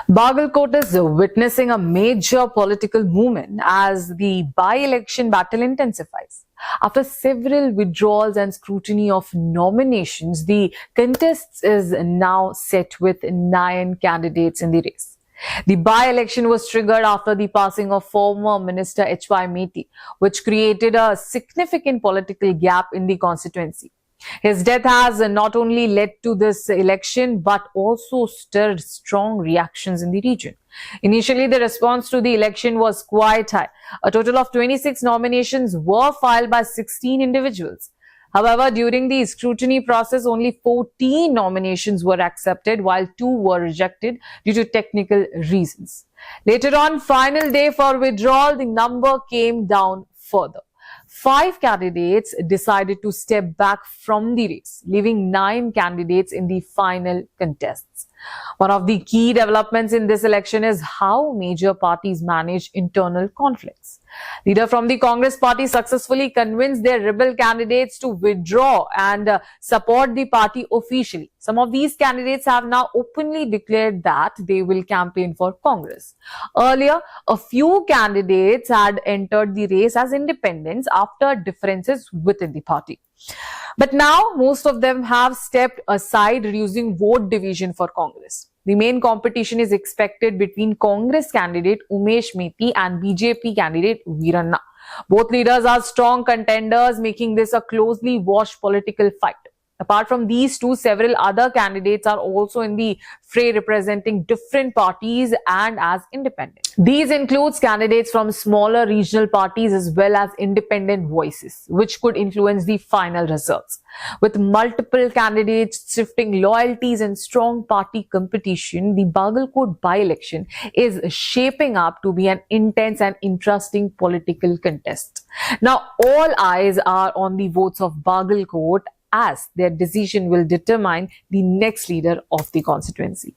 Bagalkot is witnessing a major political movement as the by-election battle intensifies. After several withdrawals and scrutiny of nominations, the contest is now set with 9 candidates in the race. The by-election was triggered after the passing of former Minister H.Y. Meti, which created a significant political gap in the constituency. His death has not only led to this election but also stirred strong reactions in the region. Initially, the response to the election was quite high. A total of 26 nominations were filed by 16 individuals. However, during the scrutiny process, only 14 nominations were accepted while 2 were rejected due to technical reasons. Later on, final day for withdrawal, the number came down further. 5 candidates decided to step back from the race, leaving 9 candidates in the final contests. One of the key developments in this election is how major parties manage internal conflicts. Leader from the Congress party successfully convinced their rebel candidates to withdraw and support the party officially. Some of these candidates have now openly declared that they will campaign for Congress. Earlier, a few candidates had entered the race as independents after differences within the party. But now, most of them have stepped aside, reducing vote division for Congress. The main competition is expected between Congress candidate Umesh Meti and BJP candidate Veeranna. Both leaders are strong contenders, making this a closely watched political fight. Apart from these two, several other candidates are also in the fray representing different parties and as independent. These includes candidates from smaller regional parties as well as independent voices, which could influence the final results. With multiple candidates shifting loyalties and strong party competition, the Bagalkot by-election is shaping up to be an intense and interesting political contest. Now, all eyes are on the votes of Bagalkot as their decision will determine the next leader of the constituency.